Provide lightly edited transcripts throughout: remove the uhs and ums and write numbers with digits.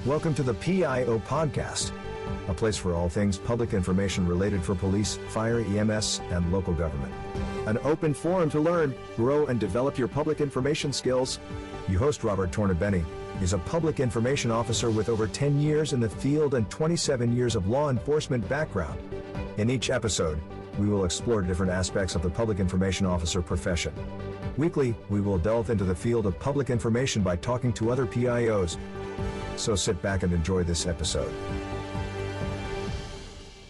Welcome to the PIO Podcast, a place for all things public information related for police, fire, EMS, and local government. An open forum to learn, grow, and develop your public information skills. Your host, Robert Tornabene, is a public information officer with over 10 years in the field and 27 years of law enforcement background. In each episode, we will explore different aspects of the public information officer profession. Weekly, we will delve into the field of public information by talking to other PIOs. So sit back and enjoy this episode.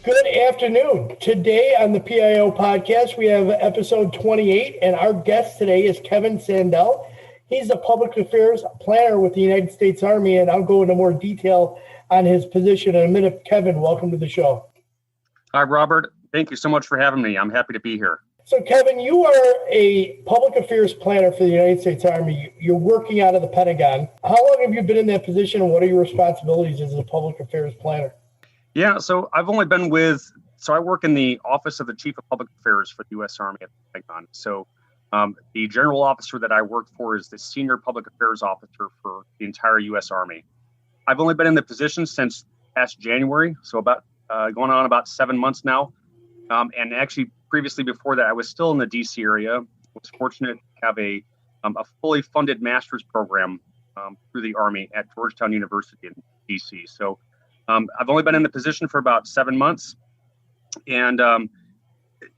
Good afternoon. Today on the PIO podcast, we have episode 28, and our guest today is Kevin Sandell. He's a public affairs planner with the United States Army, and I'll go into more detail on his position in a minute. Kevin, welcome to the show. Hi, Robert. Thank you so much for having me. I'm happy to be here. So, Kevin, you are a public affairs planner for the United States Army. You're working out of the Pentagon. How long have you been in that position, and what are your responsibilities as a public affairs planner? Yeah, so I've only been I work in the Office of the Chief of Public Affairs for the U.S. Army at the Pentagon. So the general officer that I work for is the Senior Public Affairs Officer for the entire U.S. Army. I've only been in the position since past January, so about going on about 7 months now. And actually, previously before that, I was still in the D.C. area. I was fortunate to have a fully funded master's program through the Army at Georgetown University in D.C. So I've only been in the position for about 7 months. And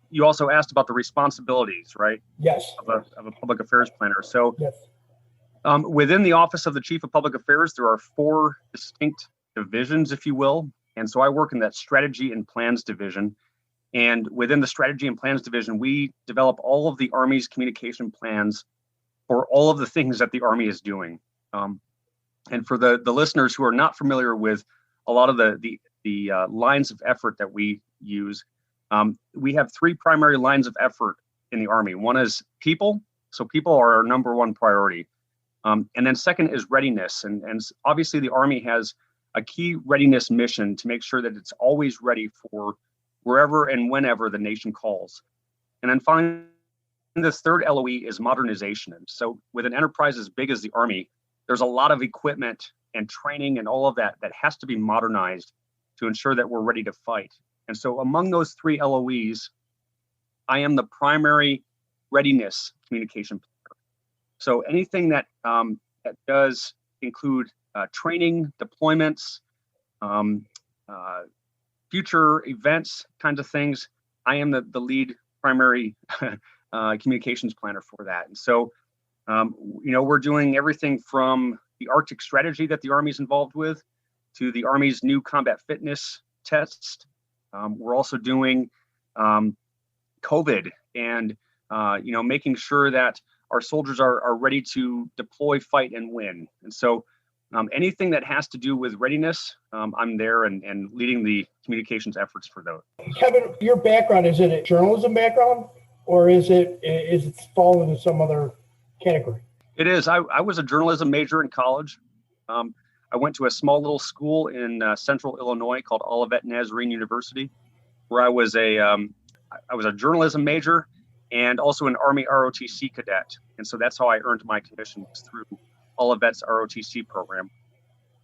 you also asked about the responsibilities, right? Yes. Of a public affairs planner. So yes. Within the Office of the Chief of Public Affairs, there are 4 distinct divisions, if you will. And so I work in that strategy and plans division. And within the strategy and plans division, we develop all of the Army's communication plans for all of the things that the Army is doing. And for the listeners who are not familiar with a lot of the lines of effort that we use, we have 3 primary lines of effort in the Army. One is people. So people are our number one priority. And then second is readiness. And obviously the Army has a key readiness mission to make sure that it's always ready for wherever and whenever the nation calls. And then finally, the third LOE is modernization. And so with an enterprise as big as the Army, there's a lot of equipment and training and all of that has to be modernized to ensure that we're ready to fight. And so among those 3 LOEs, I am the primary readiness communication planner. So anything that does include training, deployments, future events kinds of things, I am the lead primary communications planner for that. And so, we're doing everything from the Arctic strategy that the Army's involved with to the Army's new combat fitness test. We're also doing COVID and, making sure that our soldiers are ready to deploy, fight, and win. And so anything that has to do with readiness, I'm there and leading the communications efforts for those. Kevin, your background, is it a journalism background, or is it fall into some other category? It is. I was a journalism major in college. I went to a small little school in central Illinois called Olivet Nazarene University, where I was a journalism major and also an Army ROTC cadet. And so that's how I earned my commission, was through Olivet's ROTC program.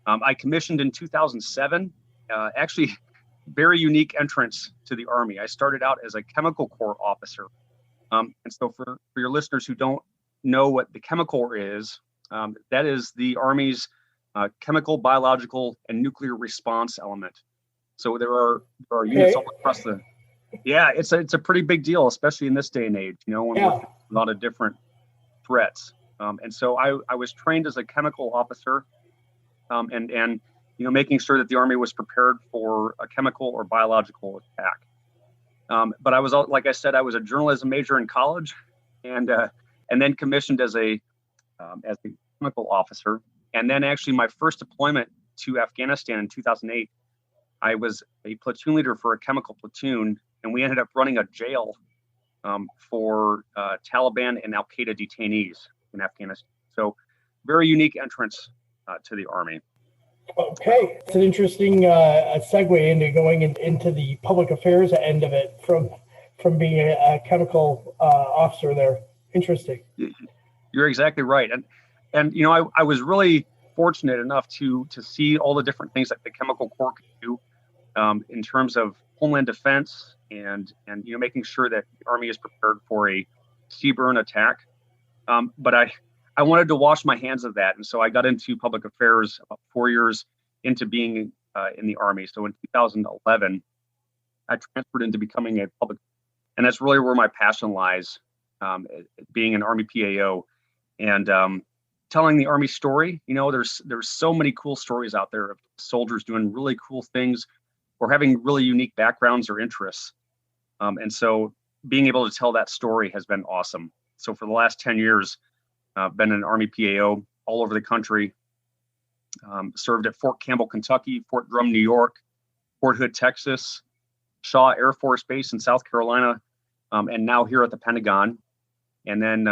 I commissioned in 2007, actually very unique entrance to the Army. I started out as a chemical corps officer. And so for your listeners who don't know what the chemical corps is, that is the Army's chemical, biological, and nuclear response element. So there are units all across it's a pretty big deal, especially in this day and age, when we're a lot of different threats. And so I was trained as a chemical officer, and making sure that the Army was prepared for a chemical or biological attack. But I was, like I said, I was a journalism major in college, and then commissioned as a chemical officer. And then actually my first deployment to Afghanistan in 2008, I was a platoon leader for a chemical platoon, and we ended up running a jail for Taliban and Al-Qaeda detainees in Afghanistan. So very unique entrance to the Army. Okay. It's an interesting segue into going into the public affairs end of it from being a chemical officer there. Interesting. You're exactly right. And I was really fortunate enough to see all the different things that the Chemical Corps can do in terms of homeland defense and making sure that the Army is prepared for a sea-burn attack. But I wanted to wash my hands of that, and so I got into public affairs about 4 years into being in the Army. So in 2011, I transferred into becoming a public, and that's really where my passion lies, being an Army PAO and telling the Army story. There's so many cool stories out there of soldiers doing really cool things or having really unique backgrounds or interests. And so being able to tell that story has been awesome. So for the last 10 years, I've been an Army PAO all over the country, served at Fort Campbell, Kentucky, Fort Drum, New York, Fort Hood, Texas, Shaw Air Force Base in South Carolina, and now here at the Pentagon. And then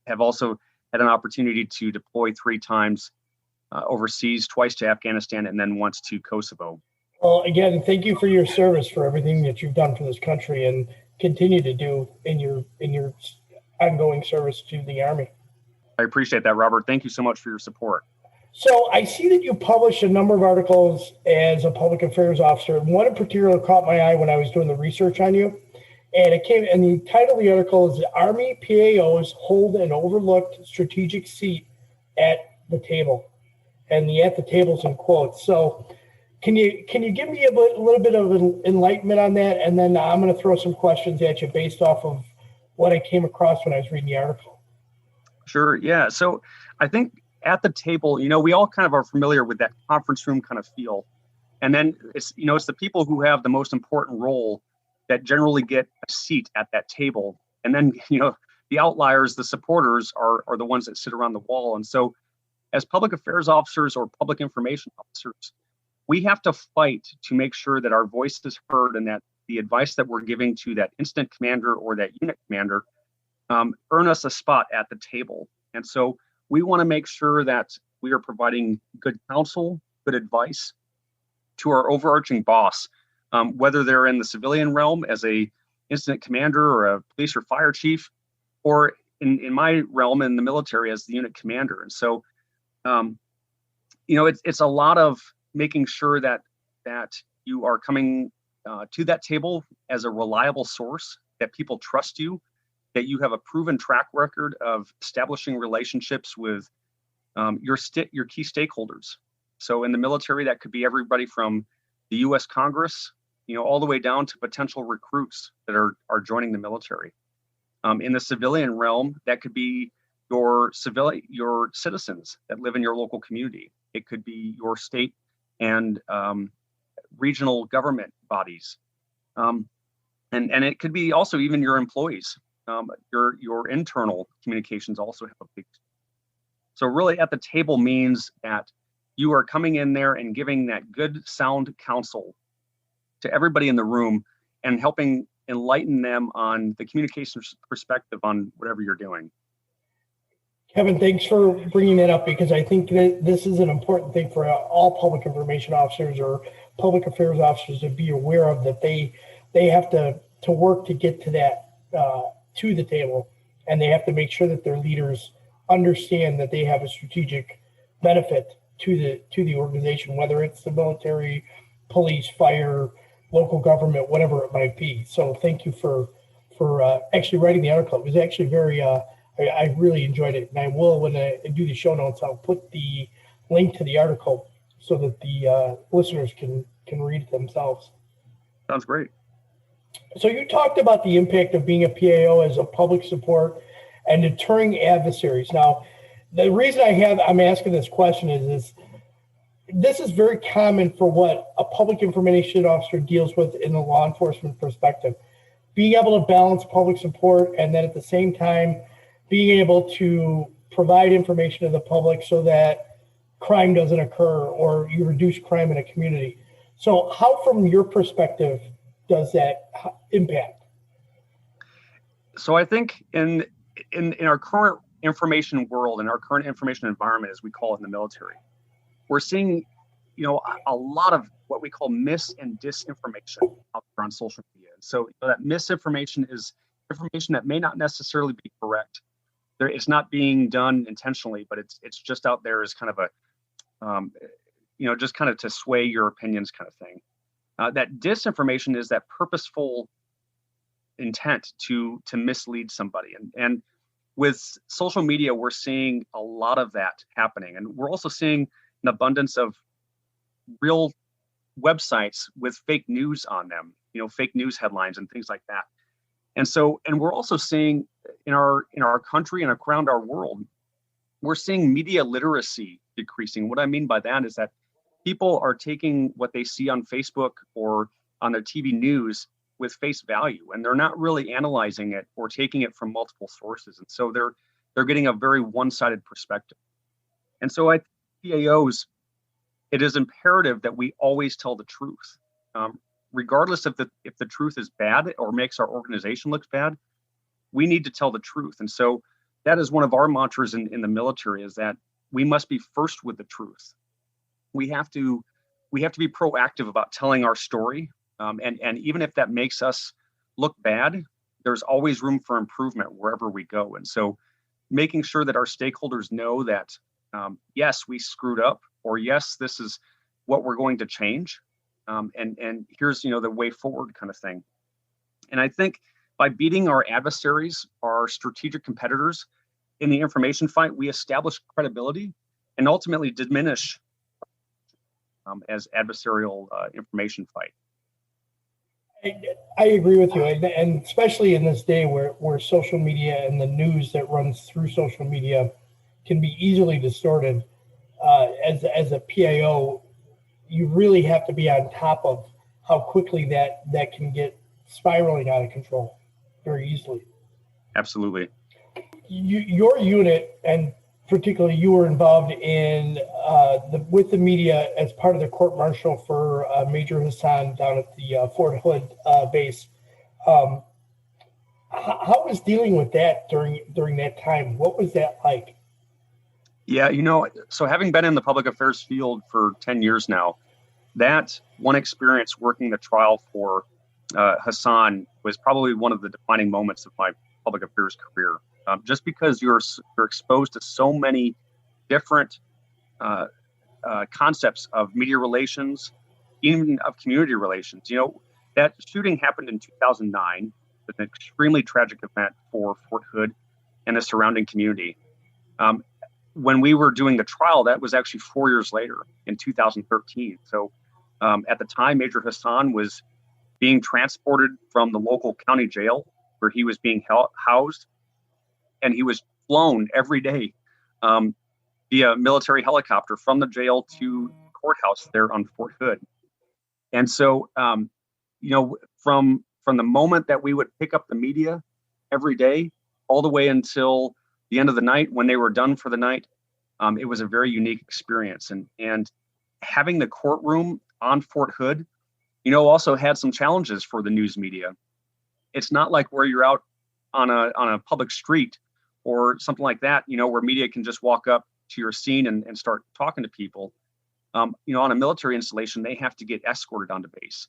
have also had an opportunity to deploy 3 times overseas, twice to Afghanistan, and then once to Kosovo. Well, again, thank you for your service, for everything that you've done for this country and continue to do in your ongoing service to the Army. I appreciate that, Robert. Thank you so much for your support. So I see that you published a number of articles as a public affairs officer. One in particular caught my eye when I was doing the research on you. And the title of the article is Army PAOs Hold an Overlooked Strategic Seat at the Table. And the at the table's in quotes. So can you give me a little bit of enlightenment on that? And then I'm going to throw some questions at you based off of what I came across when I was reading the article. Sure. Yeah. So I think at the table, we all kind of are familiar with that conference room kind of feel. And then it's the people who have the most important role that generally get a seat at that table. And then, the outliers, the supporters are the ones that sit around the wall. And so as public affairs officers or public information officers, we have to fight to make sure that our voice is heard and that the advice that we're giving to that incident commander or that unit commander earn us a spot at the table. And so we want to make sure that we are providing good counsel, good advice to our overarching boss, whether they're in the civilian realm as a incident commander or a police or fire chief, or in my realm in the military as the unit commander. And so, it's a lot of making sure that you are coming to that table as a reliable source, that people trust you, that you have a proven track record of establishing relationships with your key stakeholders. So in the military, that could be everybody from the U.S. Congress, all the way down to potential recruits that are joining the military. In the civilian realm, that could be your citizens that live in your local community. It could be your state and regional government bodies. And it could be also even your employees. Your internal communications also have a big. So really at the table means that you are coming in there and giving that good sound counsel to everybody in the room and helping enlighten them on the communications perspective on whatever you're doing. Kevin, thanks for bringing that up, because I think that this is an important thing for all public information officers or public affairs officers to be aware of, that they have to work to get to that to the table, and they have to make sure that their leaders understand that they have a strategic benefit to the organization, whether it's the military, police, fire, local government, whatever it might be. So thank you for actually writing the article. It was actually very I really enjoyed it, and I will, when I do the show notes, I'll put the link to the article so that the listeners can read it themselves. Sounds great. So you talked about the impact of being a PAO as a public support and deterring adversaries. Now, the reason I'm asking this question is this is very common for what a public information officer deals with in the law enforcement perspective. Being able to balance public support and then at the same time being able to provide information to the public so that crime doesn't occur or you reduce crime in a community. So how, from your perspective, does that impact? So I think in our current information world, in our current information environment, as we call it in the military, we're seeing, a lot of what we call mis and disinformation out there on social media. And so that misinformation is information that may not necessarily be correct. It's not being done intentionally, but it's just out there as kind of just kind of to sway your opinions kind of thing. That disinformation is that purposeful intent to mislead somebody. And with social media, we're seeing a lot of that happening. And we're also seeing an abundance of real websites with fake news on them, fake news headlines and things like that. And we're also seeing in our country and around our world, we're seeing media literacy decreasing. What I mean by that is that people are taking what they see on Facebook or on their TV news with face value, and they're not really analyzing it or taking it from multiple sources. And so they're getting a very one-sided perspective. And so at PIOs, it is imperative that we always tell the truth, regardless if the truth is bad or makes our organization look bad. We need to tell the truth. And so that is one of our mantras in the military, is that we must be first with the truth. We have to be proactive about telling our story. And even if that makes us look bad, there's always room for improvement wherever we go. And so making sure that our stakeholders know that, yes, we screwed up, or yes, this is what we're going to change. And here's, the way forward kind of thing. And I think by beating our adversaries, our strategic competitors in the information fight, we establish credibility and ultimately diminish as adversarial information fight. I agree with you, and especially in this day where social media and the news that runs through social media can be easily distorted. As a PIO, you really have to be on top of how quickly that can get spiraling out of control very easily. Absolutely. Your unit, and particularly you, were involved in with the media as part of the court martial for Major Hassan down at the Fort Hood base. How was dealing with that during that time? What was that like? Yeah, so having been in the public affairs field for 10 years now, that one experience working the trial for Hassan was probably one of the defining moments of my public affairs career. Just because you're exposed to so many different concepts of media relations, even of community relations. That shooting happened in 2009, an extremely tragic event for Fort Hood and the surrounding community. When we were doing the trial, that was actually 4 years later in 2013. So at the time, Major Hassan was being transported from the local county jail where he was being housed, and he was flown every day via military helicopter from the jail to the courthouse there on Fort Hood. And so, from the moment that we would pick up the media every day, all the way until the end of the night when they were done for the night, it was a very unique experience. And having the courtroom on Fort Hood, also had some challenges for the news media. It's not like where you're out on a public street or something like that, where media can just walk up to your scene and start talking to people. On a military installation, they have to get escorted onto base.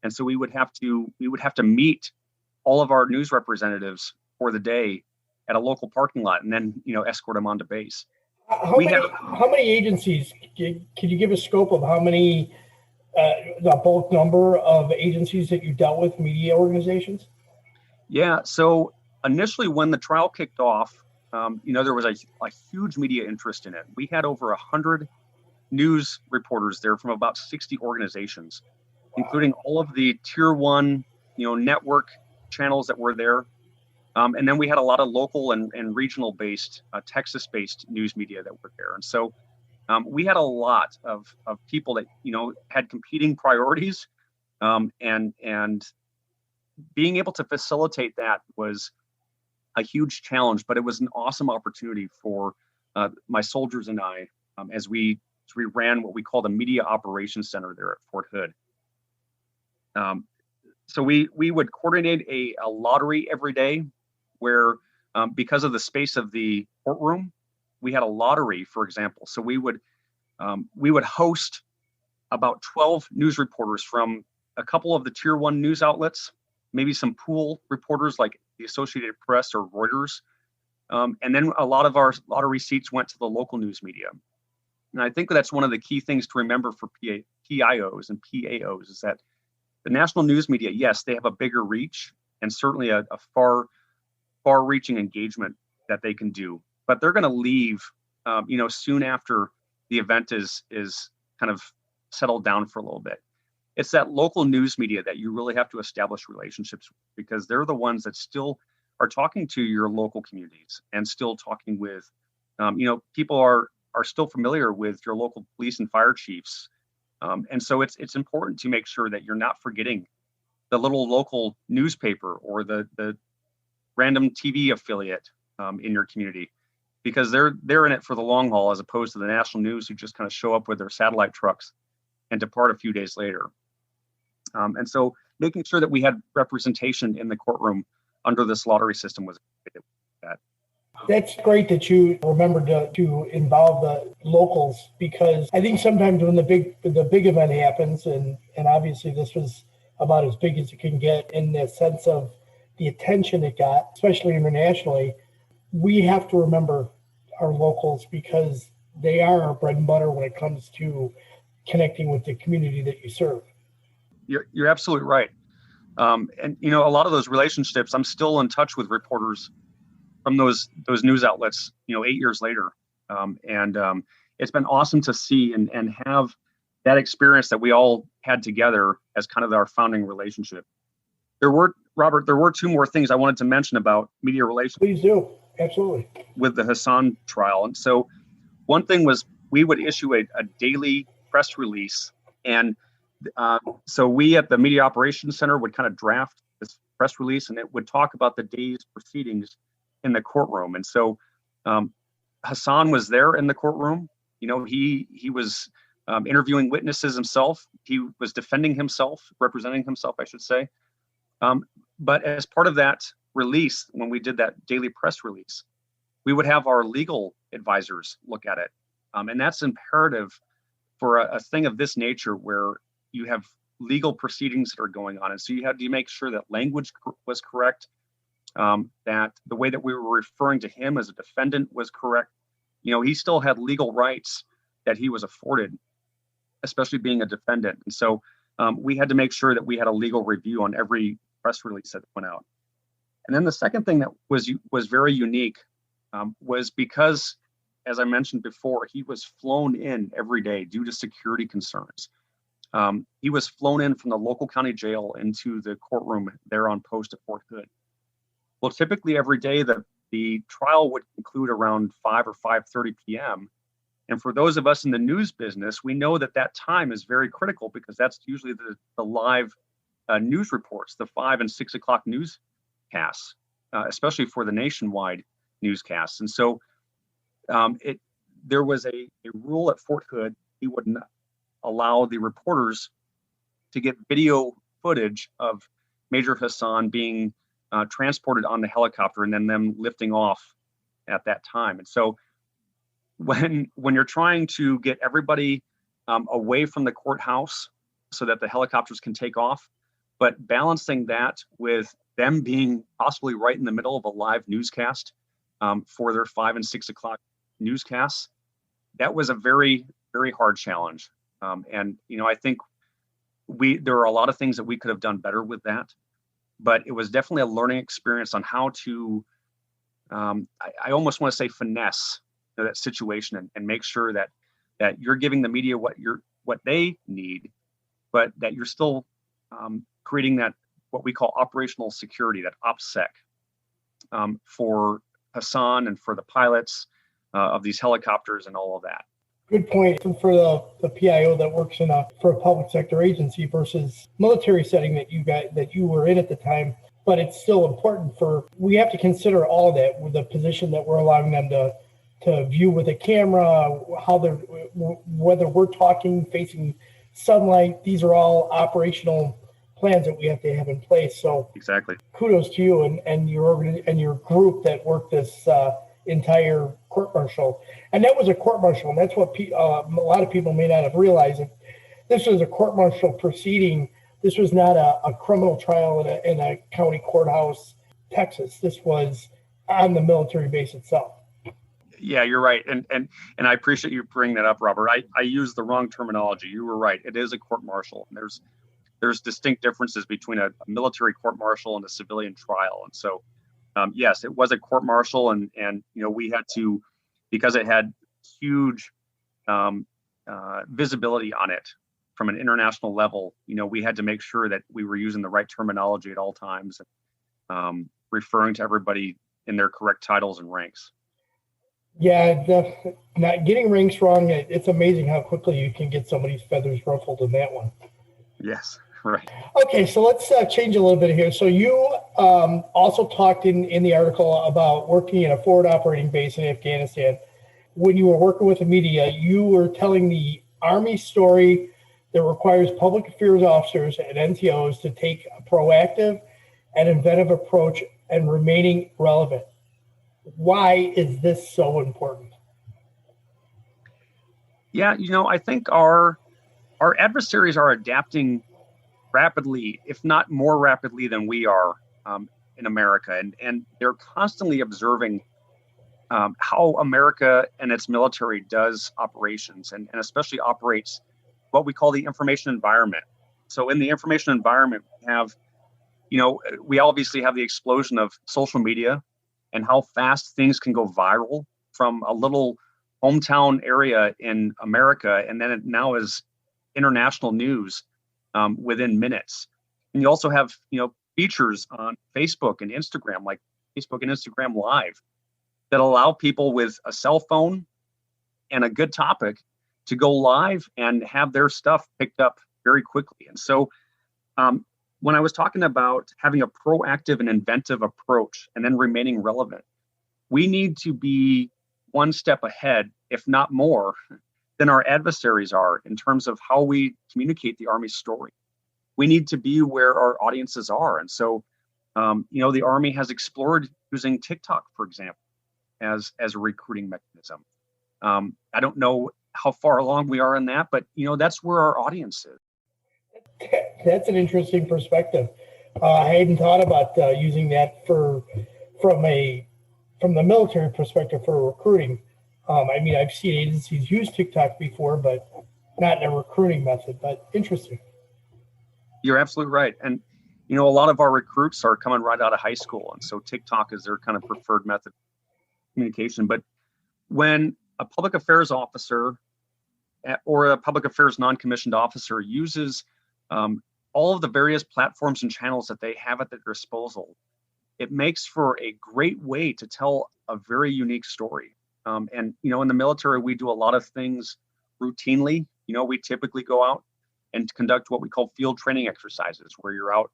And so we would have to meet all of our news representatives for the day at a local parking lot, and then, escort them onto base. How many agencies, can you give a scope of how many, the bulk number of agencies that you dealt with, media organizations? Yeah, so initially when the trial kicked off, there was a huge media interest in it. We had over 100 news reporters there from about 60 organizations, including all of the tier one, network channels that were there. And then we had a lot of local and regional based, Texas-based news media that were there. And so we had a lot of people that, had competing priorities, and being able to facilitate that was a huge challenge, but it was an awesome opportunity for my soldiers and I as we ran what we called a media operations center there at Fort Hood. So we would coordinate a lottery every day where, because of the space of the courtroom, we had a lottery, for example. So we would host about 12 news reporters from a couple of the tier one news outlets, maybe some pool reporters like the Associated Press or Reuters. And then a lot of our lottery seats went to the local news media. And I think that's one of the key things to remember for PIOs and PAOs is that the national news media, yes, they have a bigger reach and certainly a far-reaching engagement that they can do, but they're going to leave, soon after the event is kind of settled down for a little bit. It's that local news media that you really have to establish relationships with, because they're the ones that still are talking to your local communities and still talking with, people are still familiar with your local police and fire chiefs. And so it's important to make sure that you're not forgetting the little local newspaper or the random TV affiliate in your community, because they're in it for the long haul, as opposed to the national news who just kind of show up with their satellite trucks and depart a few days later. And so making sure that we had representation in the courtroom under this lottery system was that. That's great that you remembered to involve the locals, because I think sometimes when the big event happens, and obviously this was about as big as it can get in the sense of the attention it got, especially internationally, we have to remember our locals, because they are our bread and butter when it comes to connecting with the community that you serve. You're absolutely right. And a lot of those relationships, I'm still in touch with reporters from those news outlets, 8 years later. And it's been awesome to see and have that experience that we all had together as kind of our founding relationship. Robert, there were two more things I wanted to mention about media relations. Please do. Absolutely. With the Hassan trial. And so one thing was we would issue a daily press release. And so we at the Media Operations Center would kind of draft this press release, and it would talk about the day's proceedings in the courtroom. And so Hassan was there in the courtroom. He was interviewing witnesses himself. He was defending himself, representing himself, I should say. But as part of that release, when we did that daily press release, we would have our legal advisors look at it. And that's imperative for a thing of this nature, where you have legal proceedings that are going on. And so you had to make sure that language was correct, that the way that we were referring to him as a defendant was correct. He still had legal rights that he was afforded, especially being a defendant. And so we had to make sure that we had a legal review on every press release that went out. And then the second thing that was very unique was because, as I mentioned before, he was flown in every day due to security concerns. He was flown in from the local county jail into the courtroom there on post at Fort Hood. Well, typically every day the trial would conclude around 5 or 5:30 p.m. And for those of us in the news business, we know that time is very critical, because that's usually the live news reports, the 5 and 6 o'clock newscasts, especially for the nationwide newscasts. And so there was a rule at Fort Hood. He wouldn't allow the reporters to get video footage of Major Hassan being transported on the helicopter and then them lifting off at that time. And so when you're trying to get everybody away from the courthouse so that the helicopters can take off, but balancing that with them being possibly right in the middle of a live newscast for their 5 and 6 o'clock newscasts, that was a very, very hard challenge. And I think there are a lot of things that we could have done better with that, but it was definitely a learning experience on how to, I almost want to say, finesse that situation and make sure that you're giving the media what they need, but that you're still creating that what we call operational security, that OPSEC, for Hassan and for the pilots of these helicopters and all of that. Good point. For the PIO that works for a public sector agency versus military setting that you were in at the time, but it's still important we have to consider all that with the position that we're allowing them to view with a camera, whether we're talking facing sunlight. These are all operational plans that we have to have in place. So exactly, kudos to you and your group that worked this entire court-martial. And that was a court-martial, and that's what a lot of people may not have realized. This was a court-martial proceeding. This was not a criminal trial in a county courthouse, Texas. This was on the military base itself. Yeah, you're right. And I appreciate you bringing that up, Robert. I used the wrong terminology. You were right. It is a court martial. And there's distinct differences between a military court martial and a civilian trial. And so, yes, it was a court martial, and we had to, because it had huge visibility on it from an international level. We had to make sure that we were using the right terminology at all times, referring to everybody in their correct titles and ranks. Yeah, not getting ranks wrong. It's amazing how quickly you can get somebody's feathers ruffled in that one. Yes, right. Okay, so let's change a little bit here. So you also talked in the article about working in a forward operating base in Afghanistan. When you were working with the media, you were telling the Army story that requires public affairs officers and NCOs to take a proactive and inventive approach and remaining relevant. Why is this so important? Yeah, I think our adversaries are adapting rapidly, if not more rapidly than we are in America. And they're constantly observing how America and its military does operations, and especially operates what we call the information environment. So in the information environment, we obviously have the explosion of social media and how fast things can go viral from a little hometown area in America, and then it now is international news within minutes. And you also have, features on Facebook and Instagram, like Facebook and Instagram Live, that allow people with a cell phone and a good topic to go live and have their stuff picked up very quickly. And so when I was talking about having a proactive and inventive approach and then remaining relevant, we need to be one step ahead, if not more, than our adversaries are in terms of how we communicate the Army's story. We need to be where our audiences are. And so, the Army has explored using TikTok, for example, as a recruiting mechanism. I don't know how far along we are in that, but, that's where our audience is. That's an interesting perspective. I hadn't thought about using that from the military perspective for recruiting. I've seen agencies use TikTok before, but not in a recruiting method. But interesting. You're absolutely right. And a lot of our recruits are coming right out of high school, and so TikTok is their kind of preferred method of communication. But when a public affairs officer or a public affairs non-commissioned officer uses all of the various platforms and channels that they have at their disposal, it makes for a great way to tell a very unique story. And in the military, we do a lot of things routinely. We typically go out and conduct what we call field training exercises, where you're out,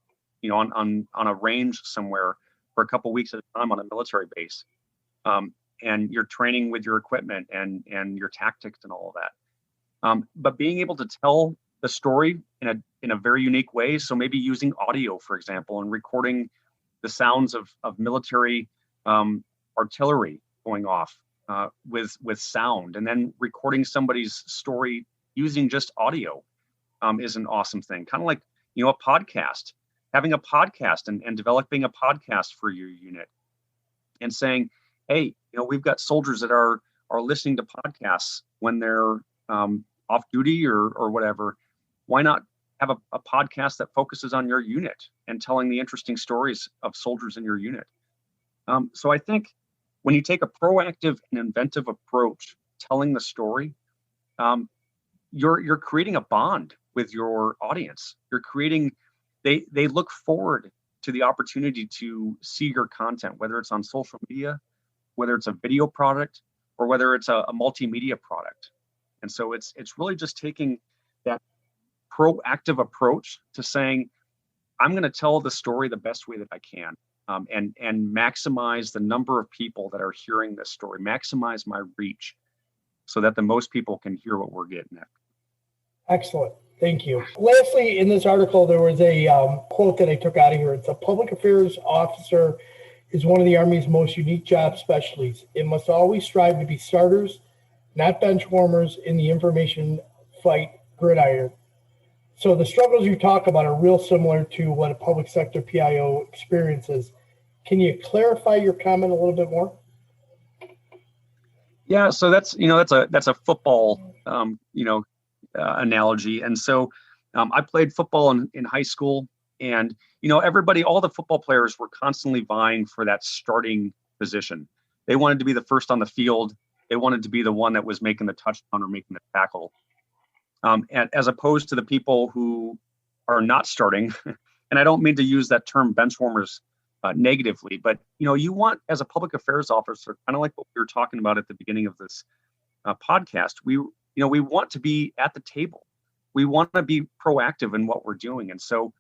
on a range somewhere for a couple of weeks at a time on a military base, and you're training with your equipment and your tactics and all of that. But being able to tell the story in a very unique way, so maybe using audio, for example, and recording the sounds of military artillery going off with sound, and then recording somebody's story using just audio is an awesome thing. Kind of like, a podcast, having a podcast and developing a podcast for your unit and saying, hey, we've got soldiers that are listening to podcasts when they're off duty or whatever. Why not have a podcast that focuses on your unit and telling the interesting stories of soldiers in your unit? So I think when you take a proactive and inventive approach, telling the story, you're creating a bond with your audience. You're creating, they look forward to the opportunity to see your content, whether it's on social media, whether it's a video product, or whether it's a multimedia product. And so it's really just taking that proactive approach to saying, I'm going to tell the story the best way that I can, and maximize the number of people that are hearing this story, maximize my reach so that the most people can hear what we're getting at. Excellent. Thank you. Lastly, in this article, there was a quote that I took out of here. It's a public affairs officer is one of the Army's most unique job specialties. It must always strive to be starters, not bench warmers in the information fight gridiron. So the struggles you talk about are real similar to what a public sector PIO experiences. Can you clarify your comment a little bit more? Yeah, so that's a football analogy, and so I played football in high school, and all the football players were constantly vying for that starting position. They wanted to be the first on the field. They wanted to be the one that was making the touchdown or making the tackle, and as opposed to the people who are not starting. And I don't mean to use that term bench warmers negatively, but you want, as a public affairs officer, kind of like what we were talking about at the beginning of this podcast, we want to be at the table. We want to be proactive in what we're doing. And so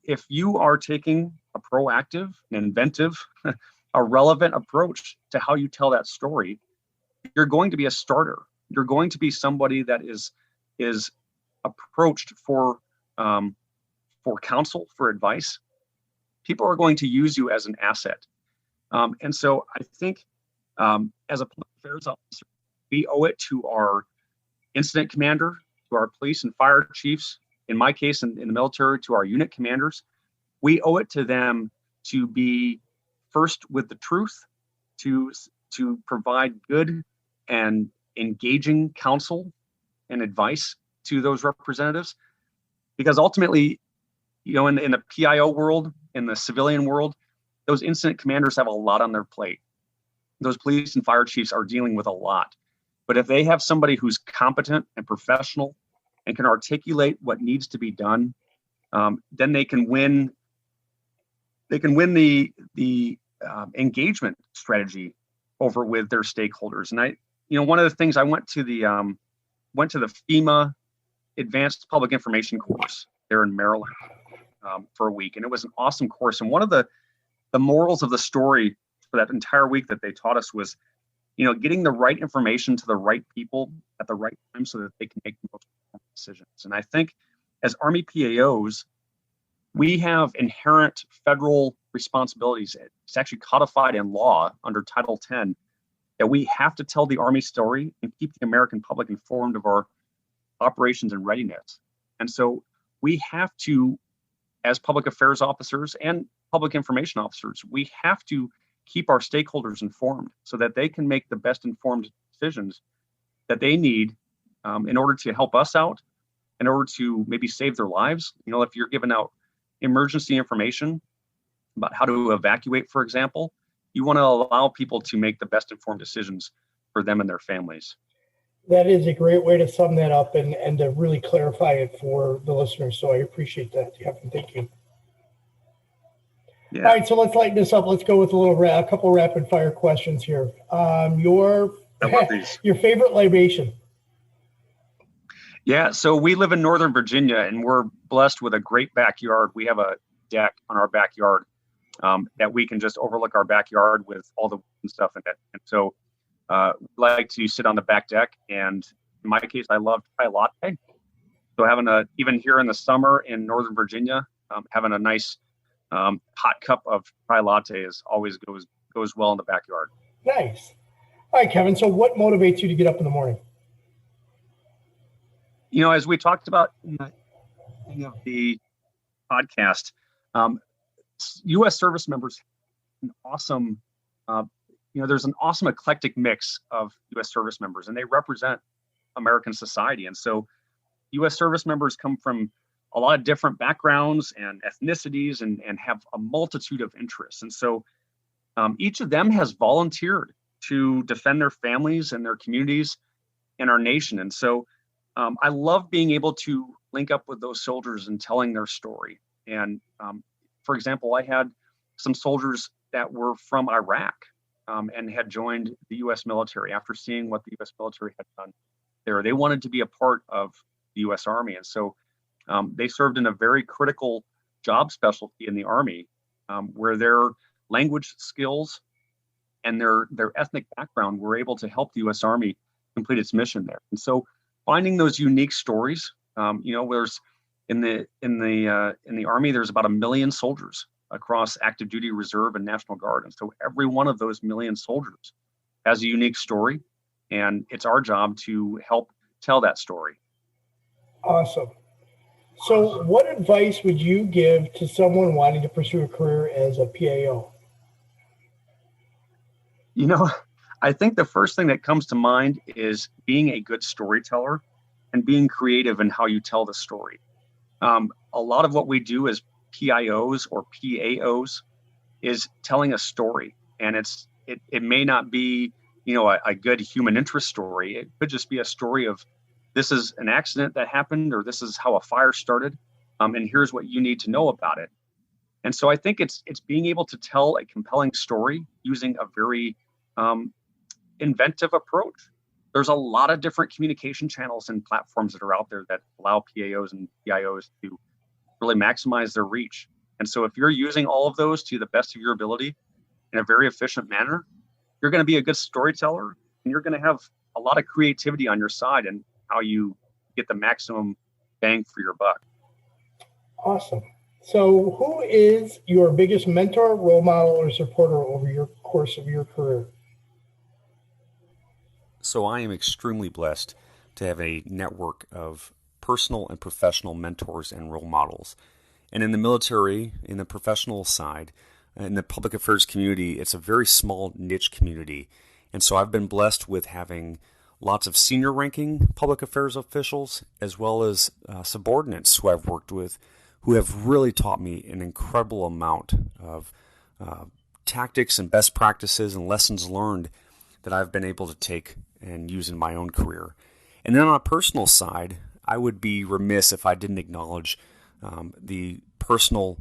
if you are taking a proactive, an inventive, a relevant approach to how you tell that story, you're going to be a starter. You're going to be somebody that is approached for counsel, for advice. People are going to use you as an asset. And so I think as a public affairs officer, we owe it to our incident commander, to our police and fire chiefs, in my case, in the military, to our unit commanders. We owe it to them to be first with the truth, to provide good and engaging counsel and advice to those representatives. Because ultimately, in the PIO world, in the civilian world, those incident commanders have a lot on their plate. Those police and fire chiefs are dealing with a lot. But if they have somebody who's competent and professional and can articulate what needs to be done, then they can win. They can win the engagement strategy over with their stakeholders. And one of the things, I went to the FEMA Advanced Public Information Course there in Maryland for a week, and it was an awesome course. And one of the morals of the story for that entire week that they taught us was, getting the right information to the right people at the right time so that they can make the most informed decisions. And I think as Army PAOs, we have inherent federal responsibilities. It's actually codified in law under Title 10 that we have to tell the Army story and keep the American public informed of our operations and readiness. And so we have to, as public affairs officers and public information officers, we have to keep our stakeholders informed so that they can make the best informed decisions that they need in order to help us out, in order to maybe save their lives. If you're giving out emergency information about how to evacuate, for example, you want to allow people to make the best informed decisions for them and their families. That is a great way to sum that up and to really clarify it for the listeners. So I appreciate that, Kevin. Thank you. Yeah. All right, so let's lighten this up. Let's go with a couple rapid fire questions here. Your favorite libation? Yeah, so we live in Northern Virginia, and we're blessed with a great backyard. We have a deck on our backyard that we can just overlook our backyard with all the stuff in it. And so we like to sit on the back deck, and in my case, I love chai latte. So even here in the summer in Northern Virginia, having a nice hot cup of chai latte always goes well in the backyard. Nice. All right, Kevin. So what motivates you to get up in the morning? As we talked about in the podcast, U.S. service members have an awesome, there's an awesome eclectic mix of U.S. service members, and they represent American society. And so U.S. service members come from a lot of different backgrounds and ethnicities and have a multitude of interests. And so each of them has volunteered to defend their families and their communities and our nation. And so I love being able to link up with those soldiers and telling their story. And for example, I had some soldiers that were from Iraq and had joined the U.S. military after seeing what the U.S. military had done there. They wanted to be a part of the U.S. Army. And so they served in a very critical job specialty in the Army where their language skills and their ethnic background were able to help the U.S. Army complete its mission there. And so finding those unique stories, there's in the Army, there's about 1 million soldiers across active duty, reserve, and National Guard. And so every one of those 1 million soldiers has a unique story, and it's our job to help tell that story. Awesome. So what advice would you give to someone wanting to pursue a career as a PIO? I think the first thing that comes to mind is being a good storyteller and being creative in how you tell the story. A lot of what we do as PIOs or PAOs is telling a story, and it may not be, a good human interest story. It could just be a story of, this is an accident that happened, or this is how a fire started, and here's what you need to know about it. And so I think it's being able to tell a compelling story using a very inventive approach. There's a lot of different communication channels and platforms that are out there that allow PAOs and PIOs to really maximize their reach. And so if you're using all of those to the best of your ability in a very efficient manner, you're going to be a good storyteller, and you're going to have a lot of creativity on your side and how you get the maximum bang for your buck. Awesome. So who is your biggest mentor, role model, or supporter over your course of your career? So I am extremely blessed to have a network of personal and professional mentors and role models. And in the military, in the professional side, in the public affairs community, it's a very small niche community. And so I've been blessed with having lots of senior ranking public affairs officials, as well as subordinates who I've worked with, who have really taught me an incredible amount of tactics and best practices and lessons learned that I've been able to take and use in my own career. And then on a personal side, I would be remiss if I didn't acknowledge the personal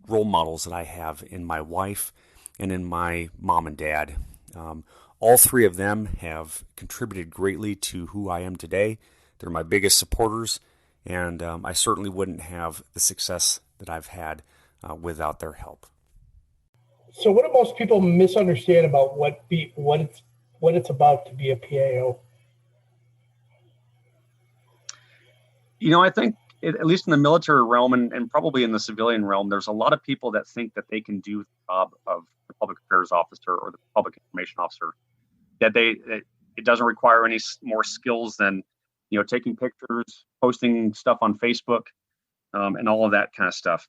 role models that I have in my wife and in my mom and dad. All three of them have contributed greatly to who I am today. They're my biggest supporters, and I certainly wouldn't have the success that I've had without their help. So what do most people misunderstand about what it's about to be a PIO? I think at least in the military realm and probably in the civilian realm, there's a lot of people that think that they can do the job of the public affairs officer or the public information officer, that it doesn't require any more skills than, taking pictures, posting stuff on Facebook, and all of that kind of stuff.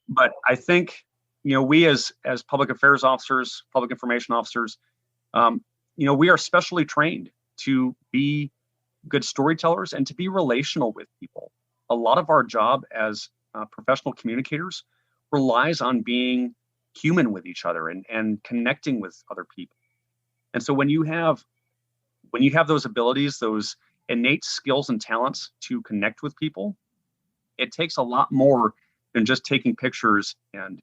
But I think, we as public affairs officers, public information officers, we are specially trained to be good storytellers and to be relational with people. A lot of our job as professional communicators relies on being human with each other and connecting with other people. And so when you have those abilities, those innate skills and talents to connect with people, it takes a lot more than just taking pictures and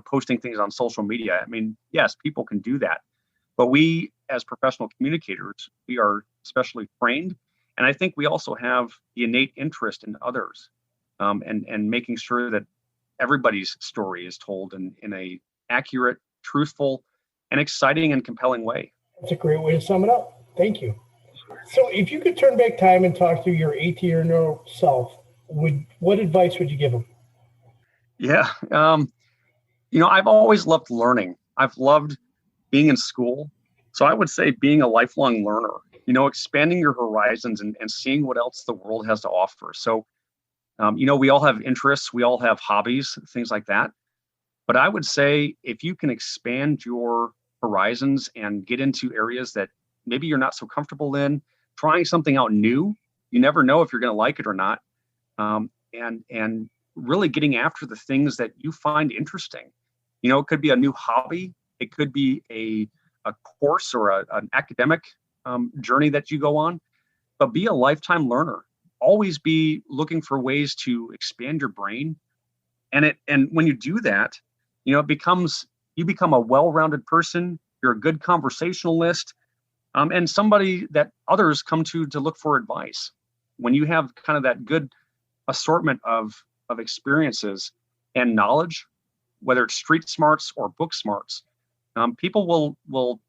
posting things on social media. I mean, yes, people can do that, but we as professional communicators, we are specially trained. And I think we also have the innate interest in others, and making sure that everybody's story is told in a accurate, truthful, and exciting and compelling way. That's a great way to sum it up. Thank you. So if you could turn back time and talk to your 18-year-old self, what advice would you give him? Yeah. I've always loved learning. I've loved being in school. So I would say being a lifelong learner, expanding your horizons and seeing what else the world has to offer. So, we all have interests, we all have hobbies, things like that. But I would say if you can expand your horizons and get into areas that maybe you're not so comfortable in, trying something out new, you never know if you're going to like it or not. And really getting after the things that you find interesting. It could be a new hobby. It could be a course or an academic journey that you go on, but be a lifetime learner. Always be looking for ways to expand your brain. And when you do that, you become a well-rounded person. You're a good conversationalist, and somebody that others come to look for advice. When you have kind of that good assortment of experiences and knowledge, whether it's street smarts or book smarts, people will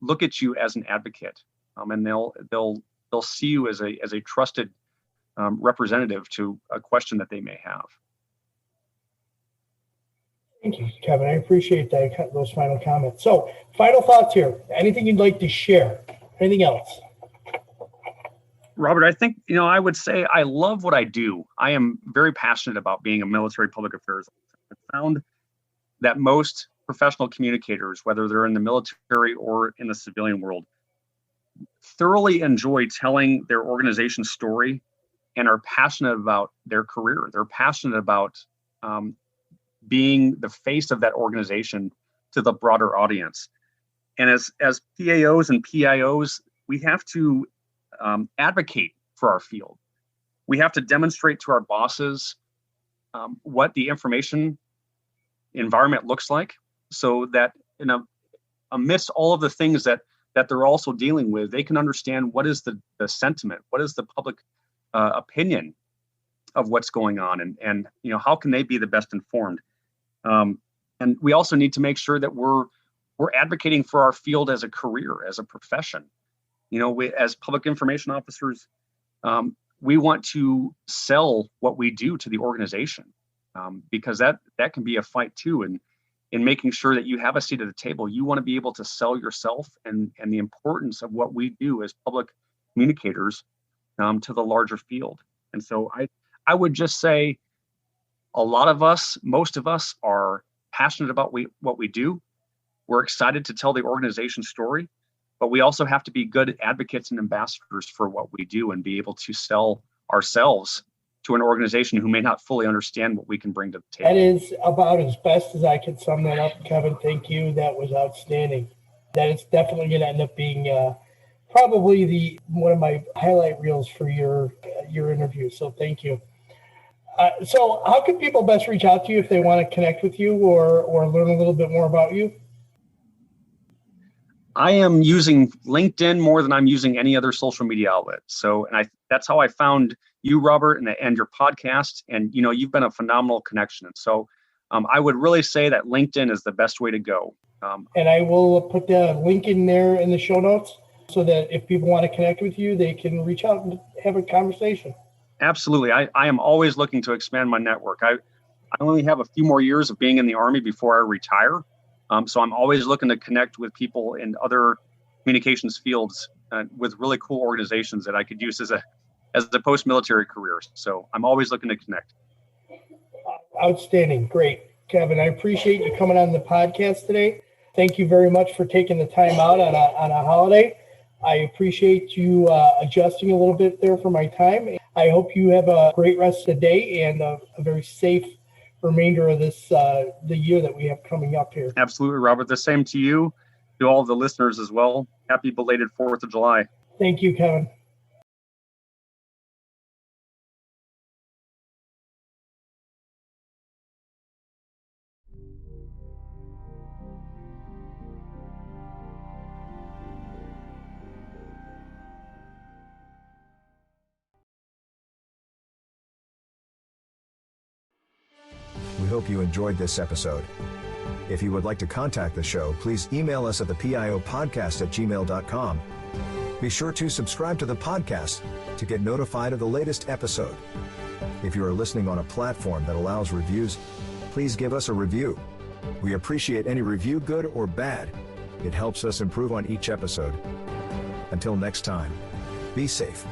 look at you as an advocate, and they'll see you as a trusted representative to a question that they may have. Thank you, Kevin. I appreciate those final comments. So, final thoughts here. Anything you'd like to share? Anything else? Robert, I think, I would say I love what I do. I am very passionate about being a military public affairs officer. I found that most professional communicators, whether they're in the military or in the civilian world, thoroughly enjoy telling their organization's story and are passionate about their career. They're passionate about being the face of that organization to the broader audience. And as PAOs and PIOs, we have to advocate for our field. We have to demonstrate to our bosses what the information environment looks like, so that amidst all of the things that they're also dealing with, they can understand what is the sentiment, what is the public opinion of what's going on, and how can they be the best informed. And we also need to make sure that we're advocating for our field as a career, as a profession. We, as public information officers, we want to sell what we do to the organization, because that can be a fight too. And in making sure that you have a seat at the table, you want to be able to sell yourself and the importance of what we do as public communicators to the larger field. And so I would just say a lot of us, most of us, are passionate about what we do. We're excited to tell the organization story, but we also have to be good advocates and ambassadors for what we do and be able to sell ourselves to an organization who may not fully understand what we can bring to the table. That is about as best as I could sum that up, Kevin. Thank you. That was outstanding. That is definitely going to end up being probably one of my highlight reels for your interview. So thank you. So how can people best reach out to you if they want to connect with you or learn a little bit more about you? I am using LinkedIn more than I'm using any other social media outlet. So, and that's how I found you, Robert, and your podcast. And, you've been a phenomenal connection. And so I would really say that LinkedIn is the best way to go. And I will put the link in there in the show notes so that if people want to connect with you, they can reach out and have a conversation. Absolutely. I am always looking to expand my network. I only have a few more years of being in the Army before I retire. So I'm always looking to connect with people in other communications fields with really cool organizations that I could use as a post-military career. So I'm always looking to connect. Outstanding. Great. Kevin, I appreciate you coming on the podcast today. Thank you very much for taking the time out on a holiday. I appreciate you adjusting a little bit there for my time. I hope you have a great rest of the day and a very safe remainder of the year that we have coming up here. Absolutely, Robert. The same to you, to all the listeners as well. Happy belated 4th of July. Thank you, Kevin. We hope you enjoyed this episode. If you would like to contact the show, please email us at thepiopodcast@gmail.com. Be sure to subscribe to the podcast to get notified of the latest episode. If you are listening on a platform that allows reviews, please give us a review. We appreciate any review, good or bad. It helps us improve on each episode. Until next time, be safe.